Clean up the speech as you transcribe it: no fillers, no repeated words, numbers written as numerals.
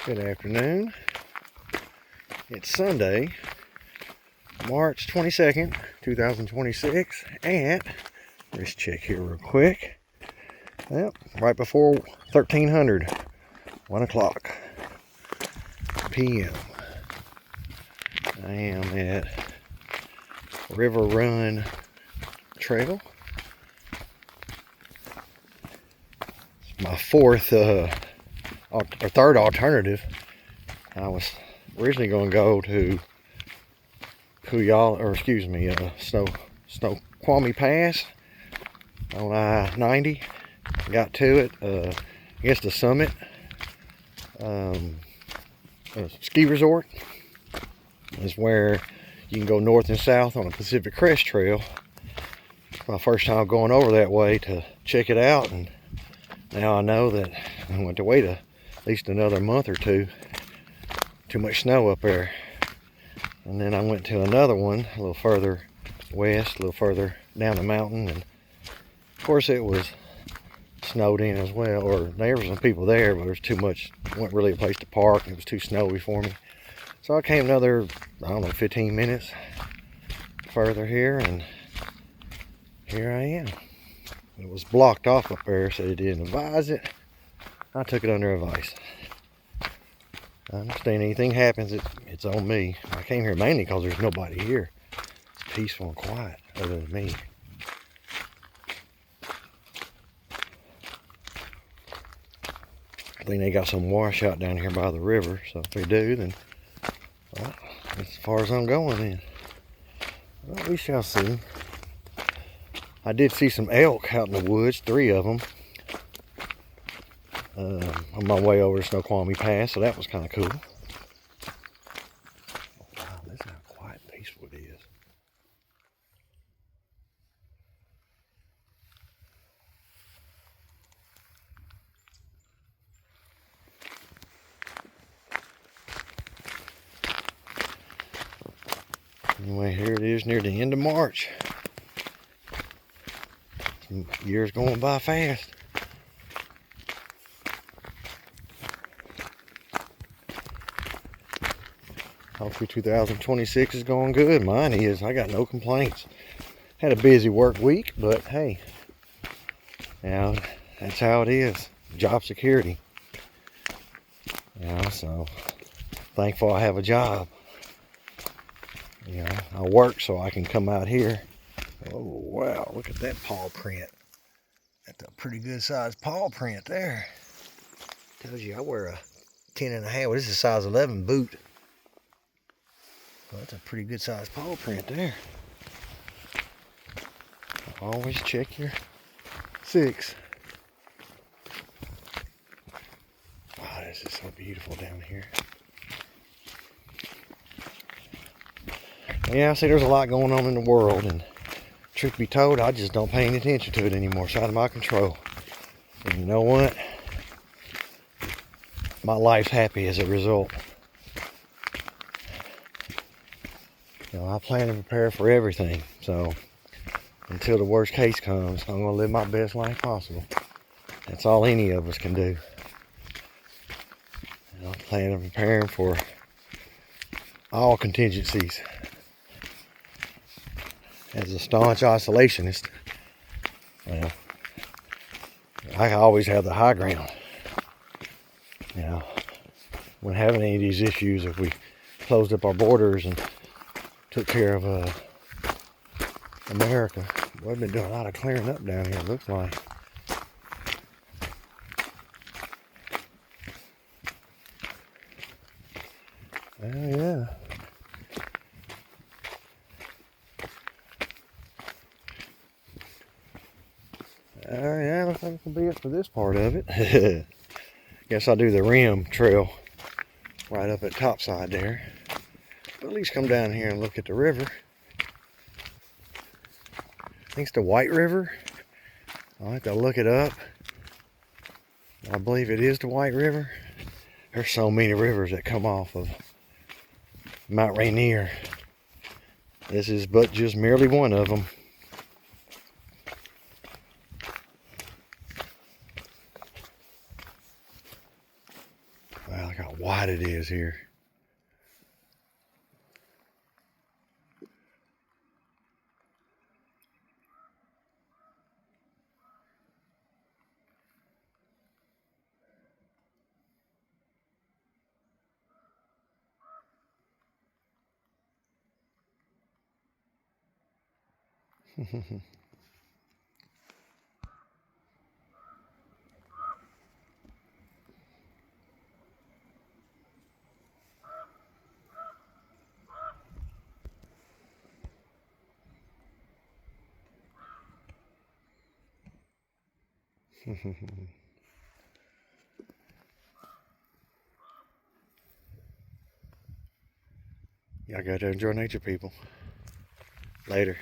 Good afternoon. It's Sunday, March 22nd, 2026, and let's check here real quick. Well, right before 1300, 1 o'clock p.m. I am at River Run Trail. It's my third alternative. I was originally going to go to Snoqualmie Pass on I-90. Got to it. I guess the summit ski resort is where you can go north and south on a Pacific Crest Trail. It's my first time going over that way to check it out, and now I know that I'm going to wait at least another month or two. Too much snow up there. And then I went to another one a little further west, a little further down the mountain, and of course it was snowed in as well, or there were some people there, but there was too much, wasn't really a place to park, and it was too snowy for me. So I came another, 15 minutes further here, and here I am. It was blocked off up there, so they didn't advise it. I took it under advice. I understand anything happens, it's on me. I came here mainly because there's nobody here. It's peaceful and quiet other than me. I think they got some washout down here by the river, so if they do, then well, that's as far as I'm going then. Well, we shall see. I did see some elk out in the woods, 3 of them. On my way over to Snoqualmie Pass, so that was kind of cool. Oh, wow, this is how quiet and peaceful it is. Anyway, here it is near the end of March. Some years going by fast. Hopefully 2026 is going good. Mine is. I got no complaints. Had a busy work week, but hey, now that's how it is. Job security. So thankful I have a job. I work so I can come out here. Oh wow, look at that paw print. That's a pretty good sized paw print there. Tells you I wear a 10.5. Well, this is a size 11 boot. Well, that's a pretty good sized paw print there. Always check your 6. Wow, this is so beautiful down here. Yeah, I see there's a lot going on in the world, and truth be told, I just don't pay any attention to it anymore. It's out of my control. And you know what? My life's happy as a result. I plan to prepare for everything. So until the worst case comes, I'm going to live my best life possible. That's all any of us can do. I plan on preparing for all contingencies. As a staunch isolationist, well, I always have the high ground. Wouldn't have any of these issues if we closed up our borders and took care of America. We've been doing a lot of clearing up down here, it looks like. Oh yeah. Yeah, looks like it can be it for this part of it. Guess I'll do the rim trail right up at topside there. But at least come down here and look at the river. I think it's the White River. I'll have to look it up. I believe it is the White River. There's so many rivers that come off of Mount Rainier. This is but just merely one of them. Wow, Look how wide it is here. Y'all gotta enjoy nature, people. Later.